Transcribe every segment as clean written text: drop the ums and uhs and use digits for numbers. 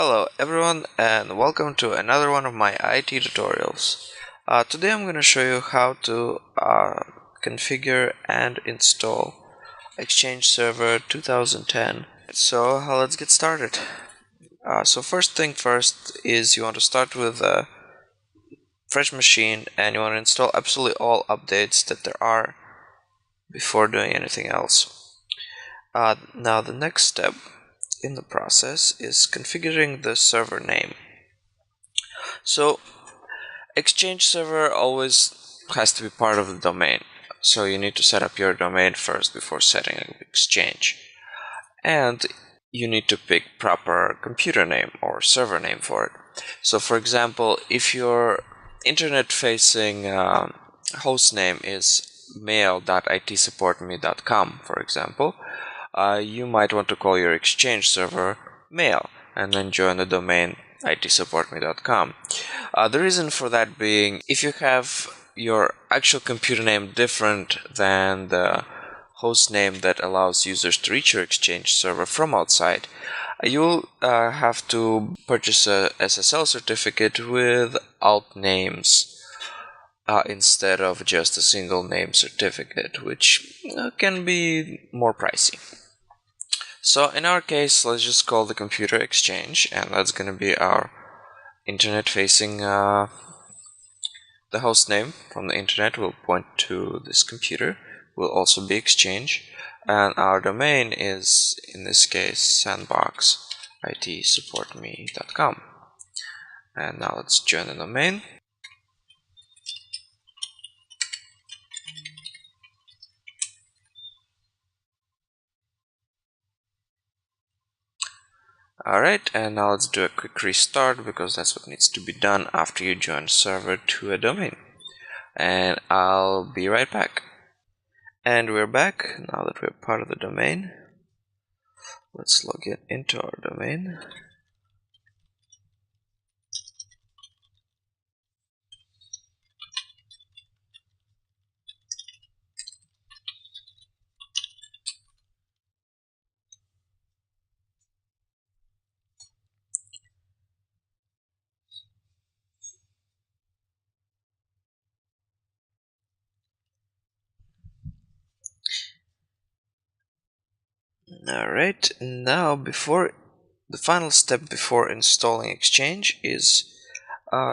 Hello everyone and welcome to another one of my IT tutorials. Today I'm going to show you how to configure and install Exchange Server 2010. So let's get started. So first thing first is you want to start with a fresh machine and you want to install absolutely all updates that there are before doing anything else. Now the next step in the process is configuring the server name. So Exchange server always has to be part of the domain. So you need to set up your domain first before setting up Exchange. And you need to pick proper computer name or server name for it. So for example, if your internet facing host name is mail.itsupportme.com, for example, you might want to call your Exchange server mail and then join the domain itsupportme.com. The reason for that being, if you have your actual computer name different than the host name that allows users to reach your Exchange server from outside, you'll have to purchase a SSL certificate with alt names instead of just a single name certificate, which can be more pricey. So in our case, let's just call the computer Exchange, and that's going to be our internet facing the host name from the internet will point to this computer, will also be Exchange, and our domain is, in this case, sandbox.itsupportme.com. And now let's join the domain. Alright, and now let's do a quick restart because that's what needs to be done after you join server to a domain. And I'll be right back. And we're back now that we're part of the domain. Let's log in into our domain. Alright, now the final step before installing Exchange is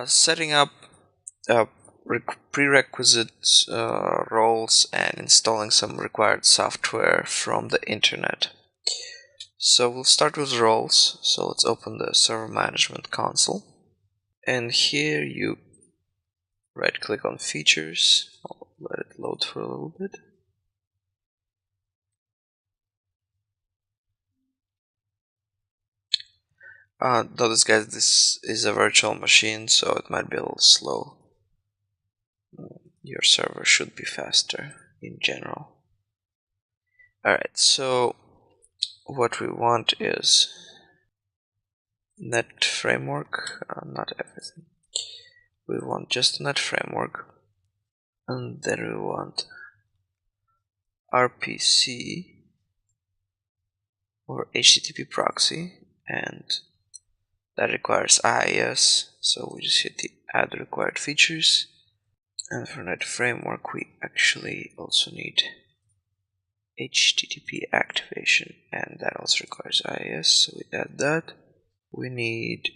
setting up prerequisite roles and installing some required software from the internet. So we'll start with roles. So let's open the server management console, and here you right click on features. I'll let it load for a little bit. Notice guys, this is a virtual machine, so it might be a little slow. Your server should be faster in general. Alright, so what we want is net framework, not everything. We want just a net framework, and then we want RPC or HTTP proxy, and that requires IIS, so we just hit the add required features. And for net framework we actually also need HTTP activation, and that also requires IIS, so we add that. We need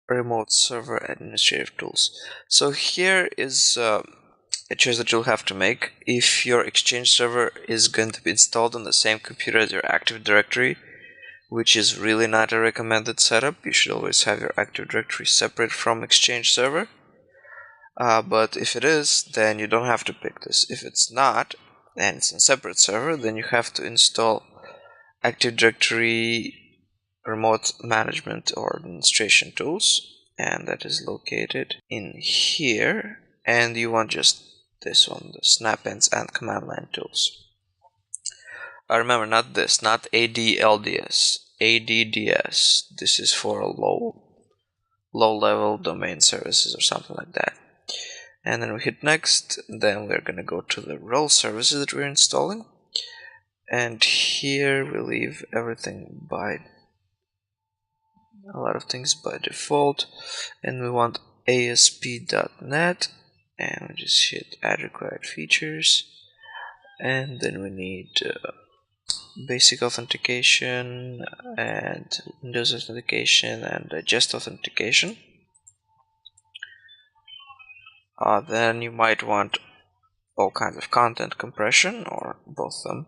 remote server administrative tools. So here is a choice that you'll have to make. If your Exchange server is going to be installed on the same computer as your Active Directory, which is really not a recommended setup, you should always have your Active Directory separate from Exchange server. But if it is, then you don't have to pick this. If it's not, and it's a separate server, then you have to install Active Directory remote management or administration tools, and that is located in here. And you want just this one, the snap-ins and command line tools. Remember, not this, not ADLDS, ADDS. This is for low-level domain services or something like that. And then we hit next. Then we're going to go to the role services that we're installing. And here we leave everything by a lot of things by default, and we want ASP.NET, and we just hit add required features, and then we need basic authentication and Windows authentication and just authentication. Then you might want all kinds of content compression or both of them,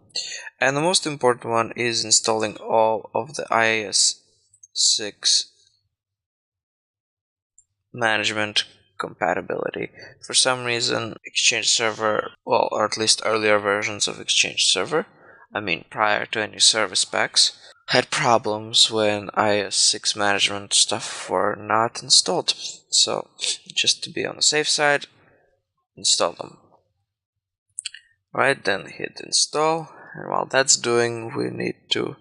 and the most important one is installing all of the IIS 6 management compatibility. For some reason, Exchange Server, well, or at least earlier versions of Exchange Server, I mean prior to any service packs, had problems when IIS 6 management stuff were not installed. So just to be on the safe side, install them. Right, then hit install, and while that's doing, we need to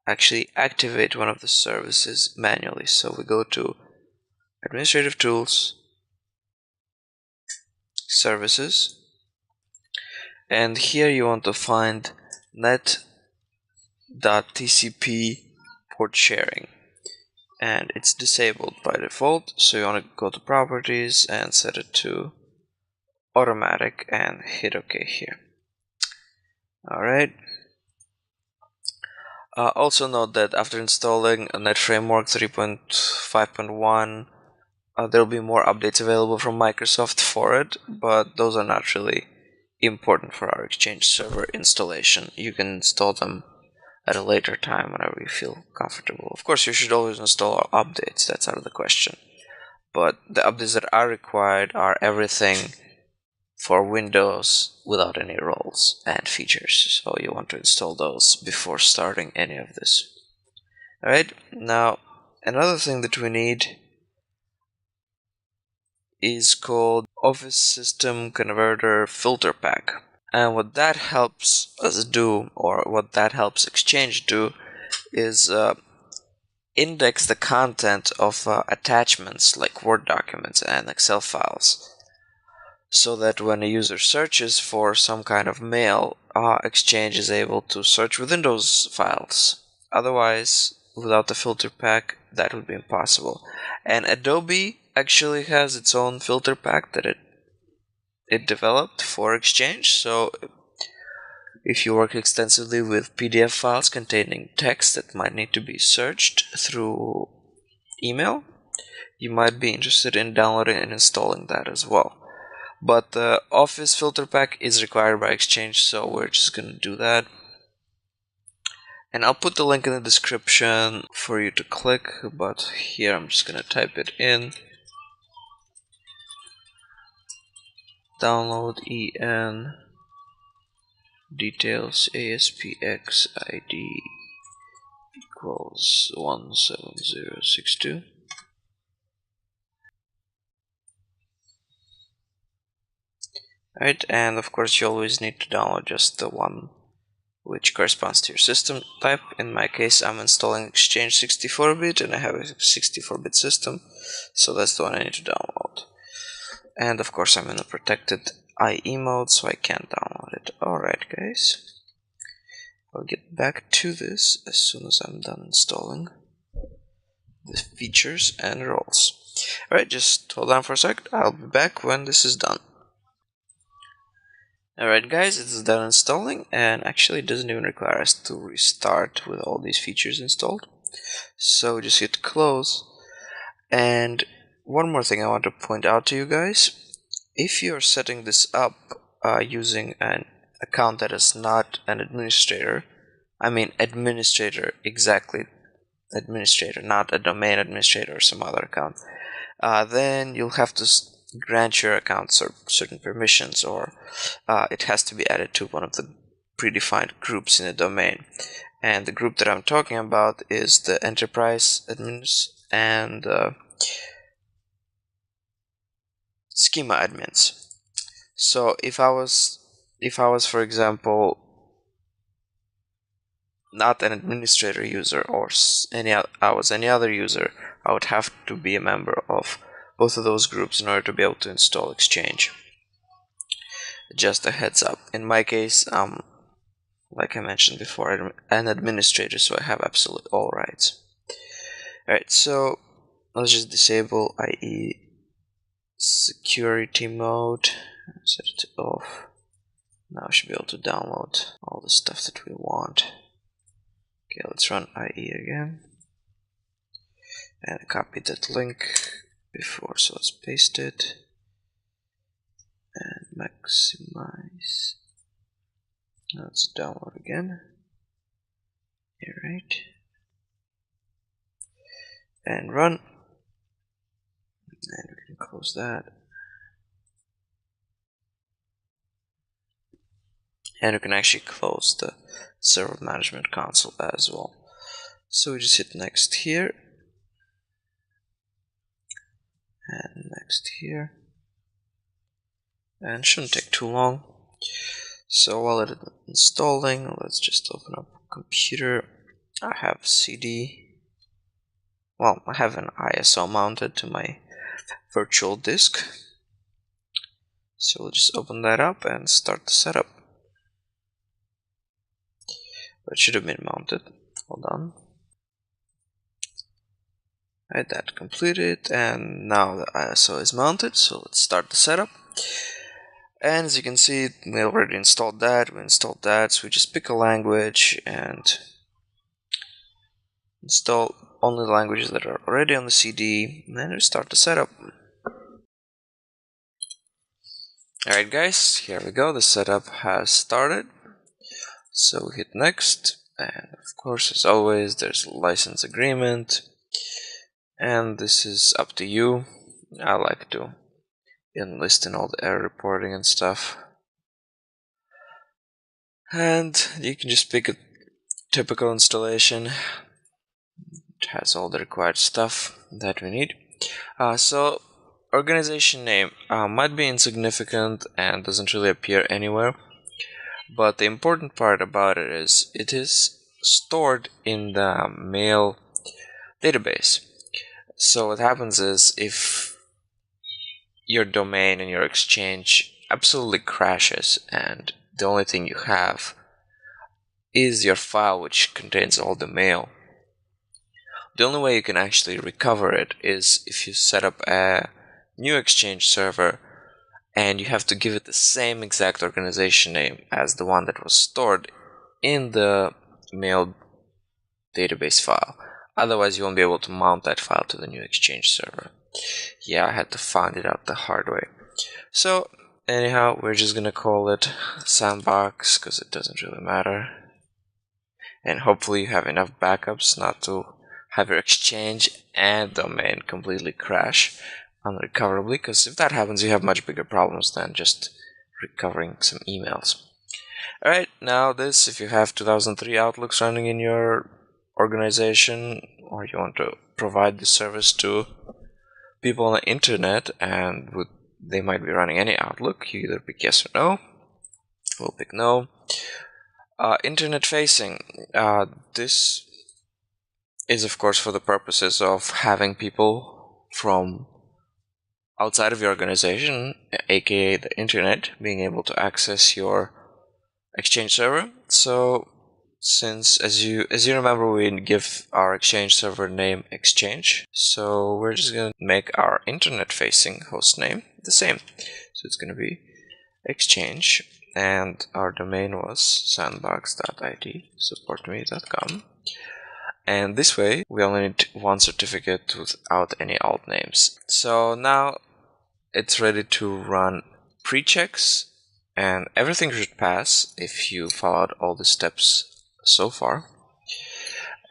actually activate one of the services manually. So we go to Administrative Tools, Services, and here you want to find net.tcp port sharing, and it's disabled by default, so you want to go to Properties and set it to Automatic and hit OK here. Alright. Also note that after installing Net Framework 3.5.1, there will be more updates available from Microsoft for it, but those are not really important for our Exchange Server installation. You can install them at a later time whenever you feel comfortable. Of course, you should always install updates, that's out of the question. But the updates that are required are everything for Windows without any roles and features. So you want to install those before starting any of this. Alright, now another thing that we need is called Office System Converter Filter Pack. And what that helps us do, or what that helps Exchange do, is index the content of attachments like Word documents and Excel files, so that when a user searches for some kind of mail, Exchange is able to search within those files. Otherwise, without the filter pack, that would be impossible. And Adobe actually has its own filter pack that it developed for Exchange, so if you work extensively with PDF files containing text that might need to be searched through email, you might be interested in downloading and installing that as well. But the Office filter pack is required by Exchange, so we're just going to do that. And I'll put the link in the description for you to click, but here I'm just going to type it in. Download en details ASPX ID equals 17062. Right, and of course you always need to download just the one which corresponds to your system type. In my case, I'm installing Exchange 64-bit and I have a 64-bit system, so that's the one I need to download. And of course I'm in a protected IE mode, so I can't download it. Alright guys, I'll get back to this as soon as I'm done installing the features and roles. Alright, just hold on for a sec, I'll be back when this is done. Alright guys, it's done installing, and actually it doesn't even require us to restart with all these features installed. So just hit close. And one more thing I want to point out to you guys: if you're setting this up using an account that is not an administrator, I mean administrator, exactly, administrator, not a domain administrator or some other account, then you'll have to grant your account certain permissions, or it has to be added to one of the predefined groups in a domain. And the group that I'm talking about is the enterprise admins and schema admins. So if I was, for example, not an administrator user, or I was any other user, I would have to be a member of both of those groups in order to be able to install Exchange. Just a heads up. In my case, I'm like I mentioned before, I'm an administrator, so I have absolute all rights. Alright, so let's just disable IE security mode, set it to off. Now I should be able to download all the stuff that we want. Okay, let's run IE again. And I copied that link before, so let's paste it. And maximize. Now let's download again. Alright. And run. And we can close that. And we can actually close the server management console as well. So we just hit next here. And next here. And shouldn't take too long. So while it's installing, let's just open up computer. I have CD. Well, I have an ISO mounted to my virtual disk. So we'll just open that up and start the setup. It should have been mounted. Hold on. Alright, that completed, and now the ISO is mounted, so let's start the setup. And as you can see, we already installed that, so we just pick a language and install only the languages that are already on the CD, and then we start the setup. Alright guys, here we go, the setup has started. So we hit next, and of course, as always, there's a license agreement, and this is up to you. I like to enlist in all the error reporting and stuff. And you can just pick a typical installation. It has all the required stuff that we need. So organization name might be insignificant and doesn't really appear anywhere, but the important part about it is stored in the mail database. So what happens is, if your domain and your exchange absolutely crashes and the only thing you have is your file which contains all the mail, the only way you can actually recover it is if you set up a new exchange server and you have to give it the same exact organization name as the one that was stored in the mail database file. Otherwise you won't be able to mount that file to the new exchange server. Yeah, I had to find it out the hard way. So anyhow, we're just gonna call it sandbox because it doesn't really matter. And hopefully you have enough backups not to have your exchange and domain completely crash unrecoverably, because if that happens you have much bigger problems than just recovering some emails. Alright, now this, if you have 2003 Outlooks running in your organization, or you want to provide this service to people on the internet and they might be running any Outlook, you either pick yes or no. We'll pick no. Internet facing. This is of course for the purposes of having people from outside of your organization, aka the internet, being able to access your exchange server. So since, as you remember, we give our exchange server name exchange, so we're just gonna make our internet facing host name the same. So it's gonna be exchange, and our domain was sandbox.it, supportme.com. And this way we only need one certificate without any alt names. So now it's ready to run pre-checks, and everything should pass if you followed all the steps so far.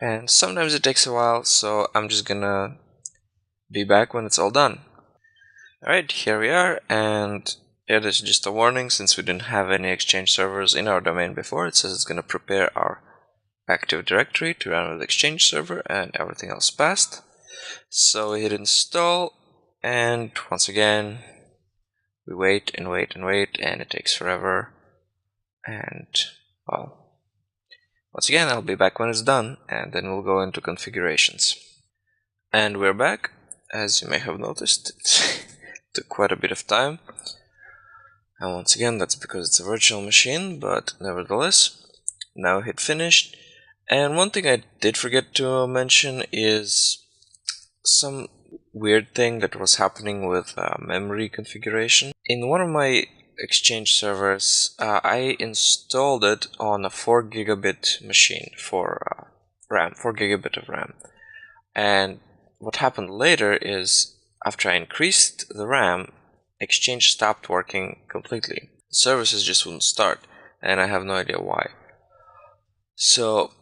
And sometimes it takes a while, so I'm just gonna be back when it's all done. Alright, here we are, and it is just a warning since we didn't have any exchange servers in our domain before. It says it's gonna prepare our Active Directory to run with Exchange server, and everything else passed. So we hit install, and once again we wait and wait and wait, and it takes forever. And well, once again I'll be back when it's done, and then we'll go into configurations. And we're back. As you may have noticed, it took quite a bit of time, and once again that's because it's a virtual machine, but nevertheless. Now hit finish. And one thing I did forget to mention is some weird thing that was happening with memory configuration. In one of my Exchange servers, I installed it on a 4 gigabit machine for RAM, 4 gigabit of RAM. And what happened later is, after I increased the RAM, Exchange stopped working completely. Services just wouldn't start, and I have no idea why. So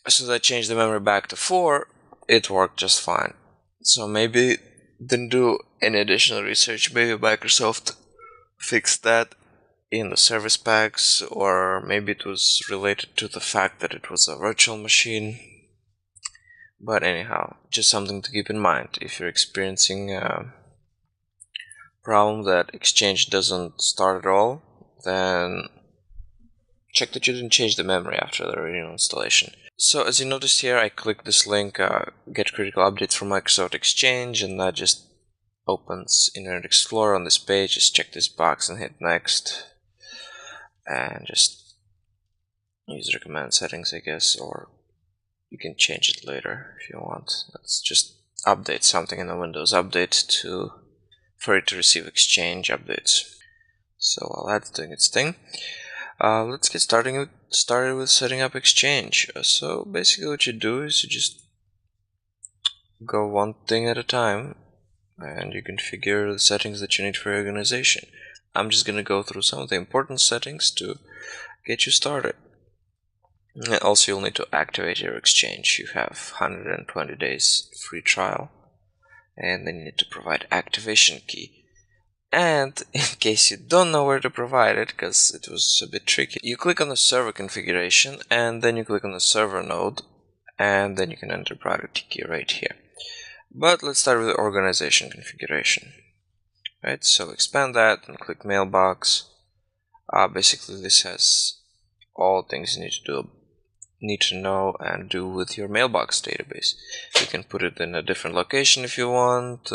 as soon as I changed the memory back to 4, it worked just fine. So maybe didn't do any additional research. Maybe Microsoft fixed that in the service packs, or maybe it was related to the fact that it was a virtual machine. But anyhow, just something to keep in mind if you're experiencing a problem that Exchange doesn't start at all, then check that you didn't change the memory after the original installation. So as you notice here, I click this link, get critical updates from Microsoft Exchange, and that just opens Internet Explorer on this page. Just check this box and hit next, and just use recommend settings, I guess, or you can change it later if you want. Let's just update something in the Windows Update for it to receive Exchange updates. So while that's doing its thing, let's get started with setting up Exchange. So basically what you do is you just go one thing at a time, and you configure the settings that you need for your organization. I'm just going to go through some of the important settings to get you started. And also, you'll need to activate your Exchange. You have 120 days free trial, and then you need to provide activation key. And in case you don't know where to provide it, because it was a bit tricky, you click on the server configuration, and then you click on the server node, and then you can enter private key right here. But let's start with the organization configuration. Right, so expand that and click mailbox. Basically, this has all things you need to know and do with your mailbox database. You can put it in a different location if you want.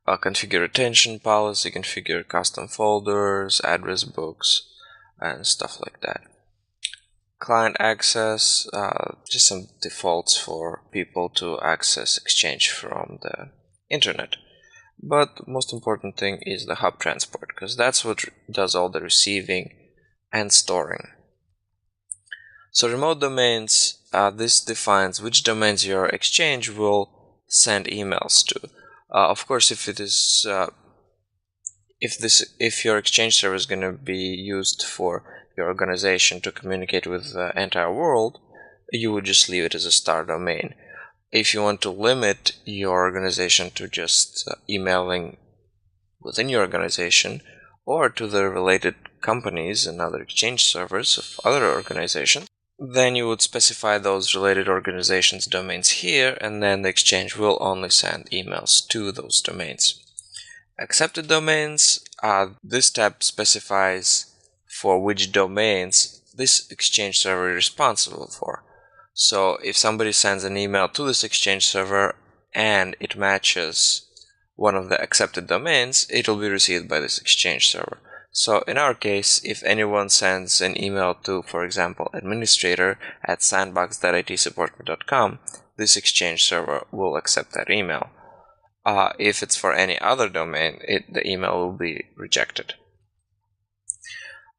Configure retention policy, configure custom folders, address books, and stuff like that. Client access, just some defaults for people to access Exchange from the internet. But the most important thing is the hub transport, because that's what does all the receiving and storing. So remote domains, this defines which domains your Exchange will send emails to. Of course, if it is if your Exchange server is going to be used for your organization to communicate with the entire world, you would just leave it as a star domain. If you want to limit your organization to just emailing within your organization or to the related companies and other Exchange servers of other organizations, then you would specify those related organizations' domains here, and then the Exchange will only send emails to those domains. Accepted domains, this tab specifies for which domains this Exchange server is responsible for. So if somebody sends an email to this Exchange server and it matches one of the accepted domains, it will be received by this Exchange server. So in our case, if anyone sends an email to, for example, administrator@sandbox.itsupport.com, this Exchange server will accept that email. If it's for any other domain, the email will be rejected.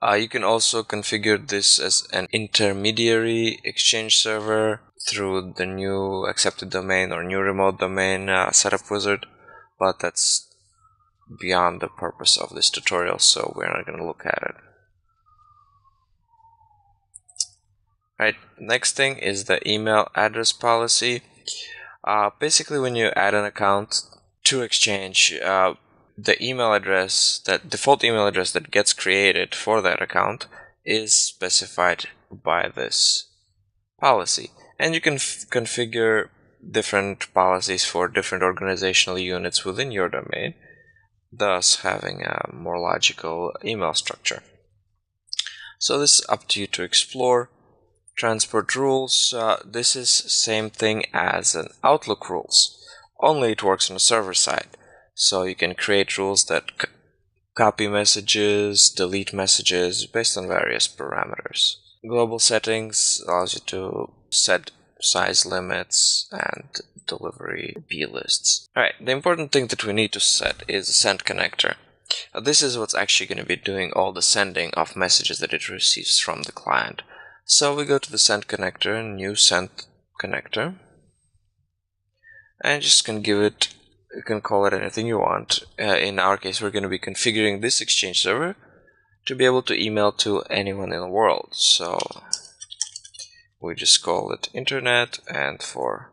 You can also configure this as an intermediary Exchange server through the new accepted domain or new remote domain setup wizard, but that's beyond the purpose of this tutorial, so we're not going to look at it. Right, next thing is the email address policy. Basically, when you add an account to Exchange, the email address, that default email address that gets created for that account, is specified by this policy. And you can configure different policies for different organizational units within your domain, thus having a more logical email structure. So this is up to you to explore. Transport rules, this is same thing as an Outlook rules, only it works on the server side. So you can create rules that copy messages, delete messages based on various parameters. Global settings allows you to set size limits and delivery blists. Alright, the important thing that we need to set is a send connector. This is what's actually going to be doing all the sending of messages that it receives from the client. So we go to the send connector, new send connector, and just can give it, you can call it anything you want. In our case, we're going to be configuring this Exchange server to be able to email to anyone in the world. So we just call it internet, and for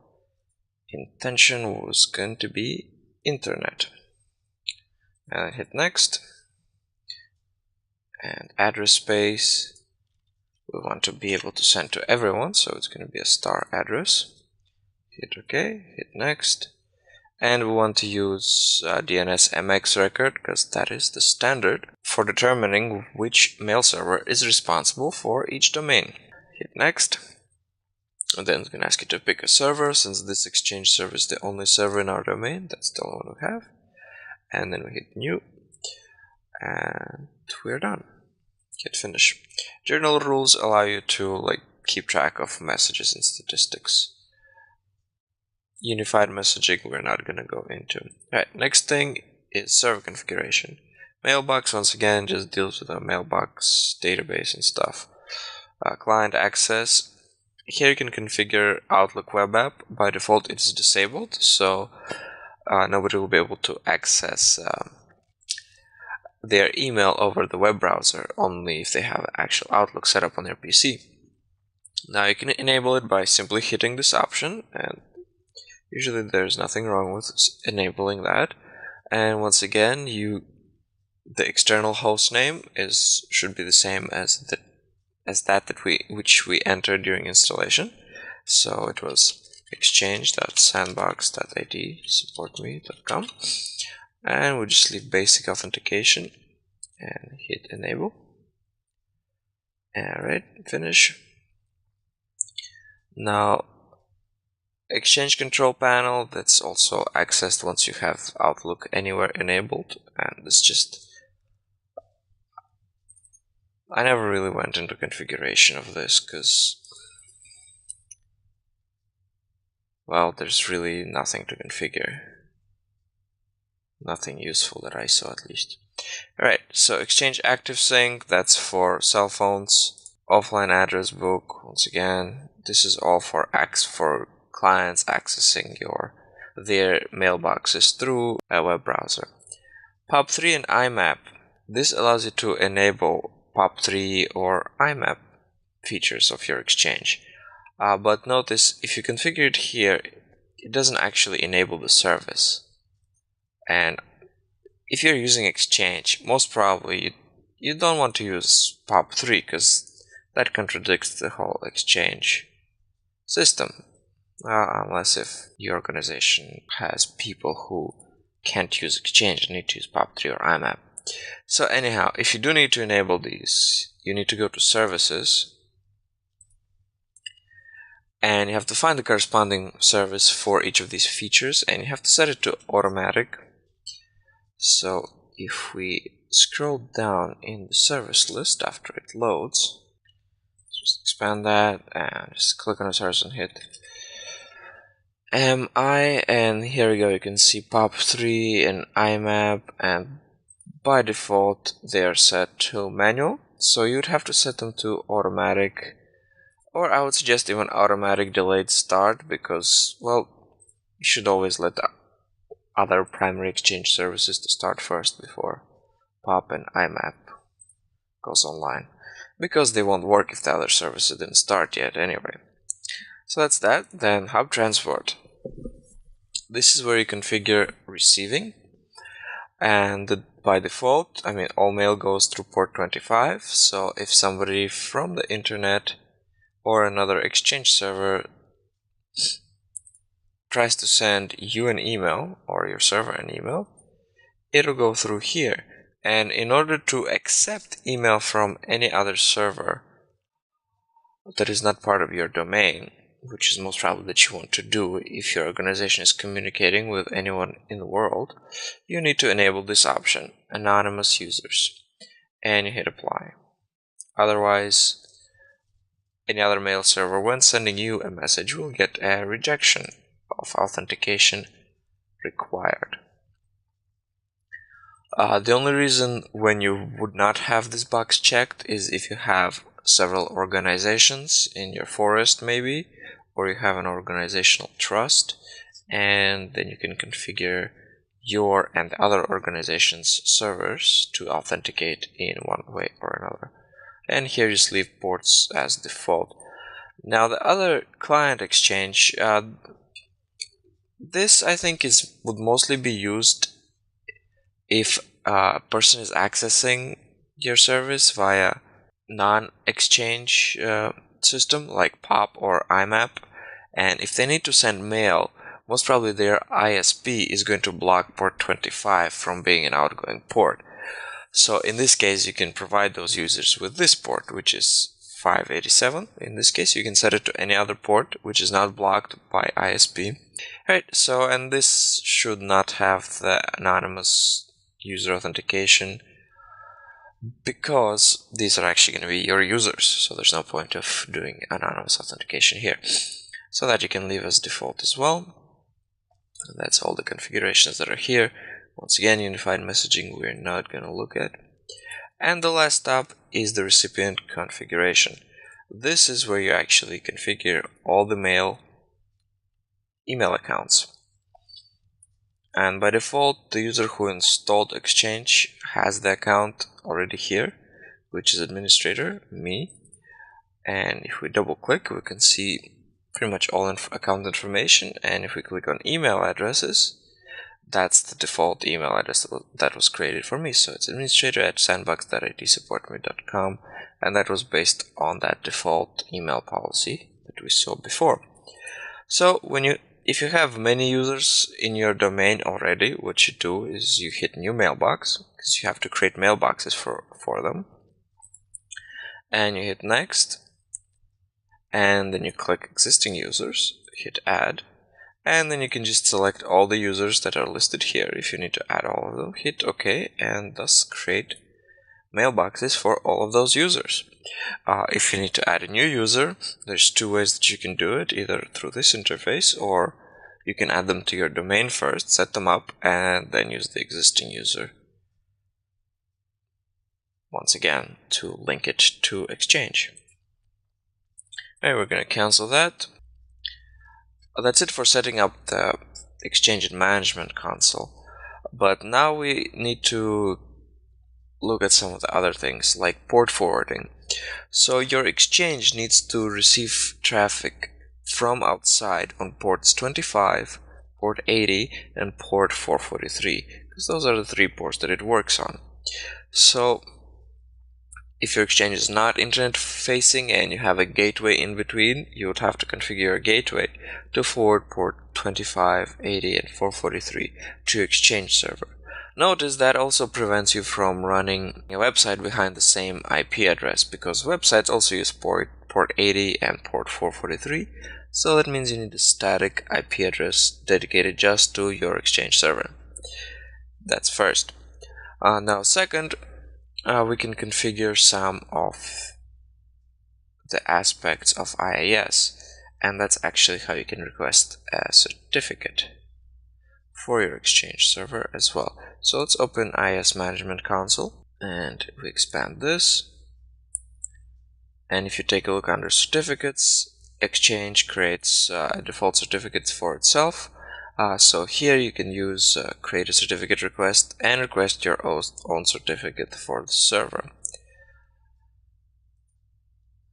intention was going to be internet. And hit next, and address space, we want to be able to send to everyone, so it's going to be a star address. Hit OK, hit next, and we want to use DNS MX record because that is the standard for determining which mail server is responsible for each domain. Hit next, and then it's going to ask you to pick a server. Since this Exchange server is the only server in our domain, that's the only one we have. And then we hit new, and we're done. Hit finish. Journal rules allow you to keep track of messages and statistics. Unified messaging we're not going to go into. Alright, next thing is server configuration. Mailbox, once again, just deals with our mailbox database and stuff. Client access. Here you can configure Outlook web app. By default it is disabled, so nobody will be able to access their email over the web browser, only if they have actual Outlook set up on their PC. Now you can enable it by simply hitting this option, and usually there's nothing wrong with enabling that. And once again, the external host name should be the same as which we entered during installation. So it was exchange.sandbox.it supportme.com, and we'll just leave basic authentication and hit enable. Alright, finish. Now Exchange control panel, that's also accessed once you have Outlook Anywhere enabled, and it's just, I never really went into configuration of this because, well, there's really nothing to configure. Nothing useful that I saw, at least. Alright, so Exchange Active Sync, that's for cell phones. Offline address book, once again, this is all for clients accessing their mailboxes through a web browser. POP3 and IMAP, this allows you to enable POP3 or IMAP features of your Exchange. But notice, if you configure it here, it doesn't actually enable the service. And if you're using Exchange, most probably you don't want to use POP3 because that contradicts the whole Exchange system. Unless if your organization has people who can't use Exchange and need to use POP3 or IMAP. So anyhow, if you do need to enable these, you need to go to Services, and you have to find the corresponding service for each of these features, and you have to set it to automatic. So if we scroll down in the service list after it loads, just expand that and just click on the service and hit MI, and here we go, you can see POP3 and IMAP, and by default they are set to manual, so you'd have to set them to automatic, or I would suggest even automatic delayed start, because, well, you should always let the other primary Exchange services to start first before POP and IMAP goes online, because they won't work if the other services didn't start yet anyway. So that's that. Then Hub Transport. This is where you configure receiving, and by default, all mail goes through port 25. So if somebody from the internet or another Exchange server tries to send you an email, or your server an email, it'll go through here. And in order to accept email from any other server that is not part of your domain, which is most probably that you want to do if your organization is communicating with anyone in the world, you need to enable this option, anonymous users, and you hit apply. Otherwise, any other mail server, when sending you a message, will get a rejection of authentication required. The only reason when you would not have this box checked is if you have several organizations in your forest maybe, or you have an organizational trust, and then you can configure your and other organizations' servers to authenticate in one way or another. And here just leave ports as default. Now the other client exchange, this I think would mostly be used if a person is accessing your service via non-exchange system like POP or IMAP, and if they need to send mail, most probably their ISP is going to block port 25 from being an outgoing port. So in this case, you can provide those users with this port, which is 587. In this case, you can set it to any other port which is not blocked by ISP. Right, so and this should not have the anonymous user authentication because these are actually going to be your users, so there's no point of doing anonymous authentication here. So that you can leave as default as well. And that's all the configurations that are here. Once again, unified messaging we're not going to look at. And the last tab is the recipient configuration. This is where you actually configure all the email accounts. And by default, the user who installed Exchange has the account already here, which is administrator, me. And if we double click, we can see pretty much all account information. And if we click on email addresses, that's the default email address that was created for me. So it's administrator@sandbox.itsupportme.com, and that was based on that default email policy that we saw before. So if you have many users in your domain already, what you do is you hit new mailbox, because you have to create mailboxes for them, and you hit next, and then you click existing users, hit add, and then you can just select all the users that are listed here. If you need to add all of them, hit OK, and thus create mailboxes for all of those users. If you need to add a new user, there's two ways that you can do it, either through this interface, or you can add them to your domain first, set them up, and then use the existing user once again to link it to Exchange. Alright, we're going to cancel that. That's it for setting up the Exchange Management Console. But now we need to look at some of the other things like port forwarding. So your Exchange needs to receive traffic from outside on ports 25, port 80, and port 443, because those are the three ports that it works on. So if your Exchange is not internet facing and you have a gateway in between, you would have to configure a gateway to forward port 25, 80, and 443 to your Exchange server. Notice that also prevents you from running a website behind the same IP address, because websites also use port 80 and port 443, so that means you need a static IP address dedicated just to your Exchange server. That's first. Now second, we can configure some of the aspects of IIS, and that's actually how you can request a certificate for your Exchange server as well. So let's open IIS Management Console, and we expand this, and if you take a look under certificates, Exchange creates a default certificate for itself. So here you can use create a certificate request and request your own certificate for the server.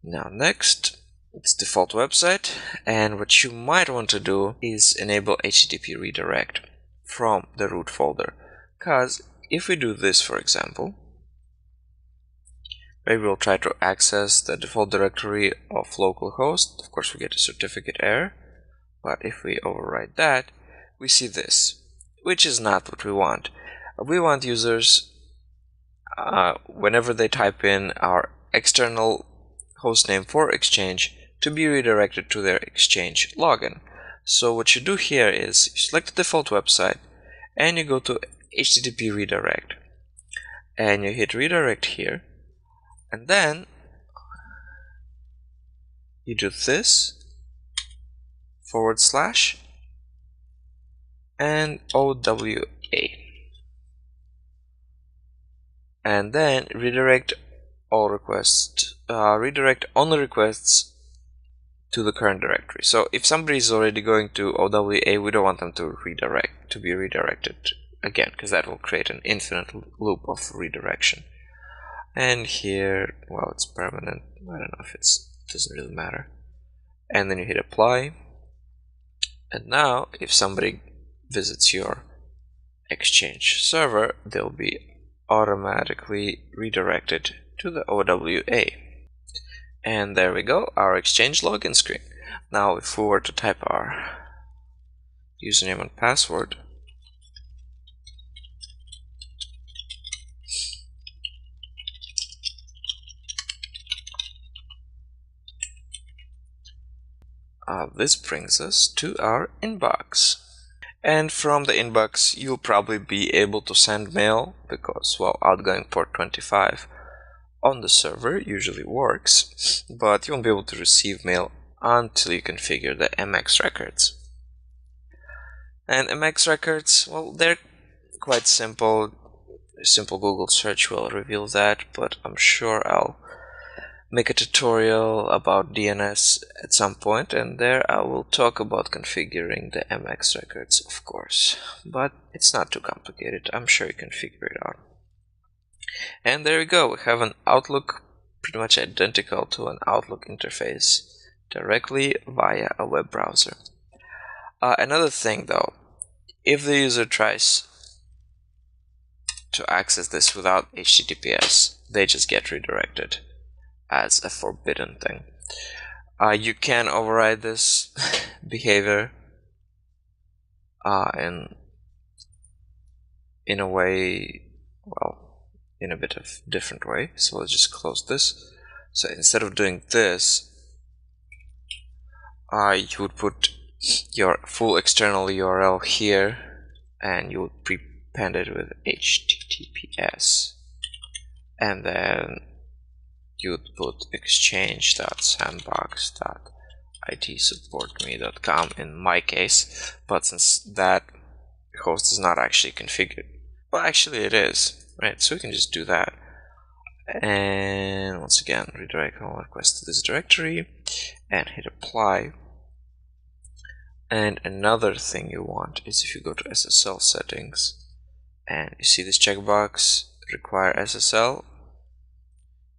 Now next, it's default website, and what you might want to do is enable HTTP redirect from the root folder, because if we do this, for example, maybe we'll try to access the default directory of localhost. Of course we get a certificate error, but if we override that, we see this, which is not what we want. We want users, whenever they type in our external hostname for Exchange, to be redirected to their Exchange login. So what you do here is you select the default website and you go to HTTP redirect and you hit redirect here, and then you do this / and OWA, and then redirect all requests, redirect only requests to the current directory. So if somebody is already going to OWA, we don't want them to be redirected again, because that will create an infinite loop of redirection. And here, well, it's permanent. I don't know if it doesn't really matter. And then you hit apply. And now, if somebody visits your Exchange server, they'll be automatically redirected to the OWA. And there we go, our Exchange login screen. Now, if we were to type our username and password, this brings us to our inbox. And from the inbox, you'll probably be able to send mail because, well, outgoing port 25 on the server usually works, but you won't be able to receive mail until you configure the MX records. And MX records, well, they're quite simple. A simple Google search will reveal that, but I'm sure I'll make a tutorial about DNS at some point, and there I will talk about configuring the MX records, of course. But it's not too complicated. I'm sure you can figure it out. And there we go. We have an Outlook pretty much identical to an Outlook interface directly via a web browser. Another thing though, if the user tries to access this without HTTPS, they just get redirected as a forbidden thing. You can override this behavior in a way, well, in a bit of different way. So let's just close this. So instead of doing this, you would put your full external URL here, and you would prepend it with HTTPS, and then you would put exchange.sandbox.itsupportme.com in my case, but since that host is not actually configured, well, actually it is, right? So we can just do that, and once again redirect all requests to this directory and hit apply. And another thing you want is if you go to SSL settings and you see this checkbox require SSL,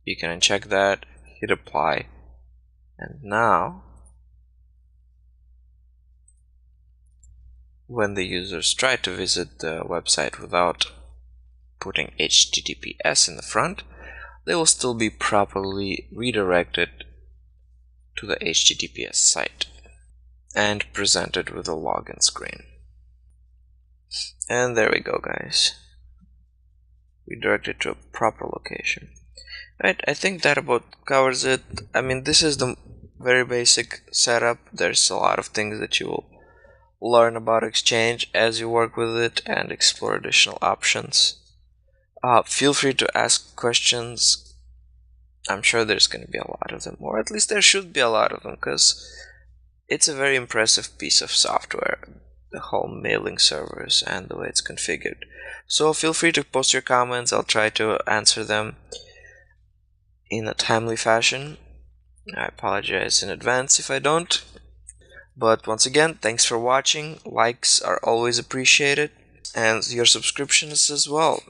you can uncheck that, hit apply, and now when the users try to visit the website without putting HTTPS in the front, they will still be properly redirected to the HTTPS site and presented with a login screen. And there we go, guys. Redirected to a proper location. Right, I think that about covers it. I mean, this is the very basic setup. There's a lot of things that you will learn about Exchange as you work with it and explore additional options. Feel free to ask questions. I'm sure there's going to be a lot of them, or at least there should be a lot of them, because it's a very impressive piece of software, the whole mailing servers and the way it's configured. So feel free to post your comments. I'll try to answer them in a timely fashion. I apologize in advance if I don't. But once again, thanks for watching. Likes are always appreciated, and your subscriptions as well.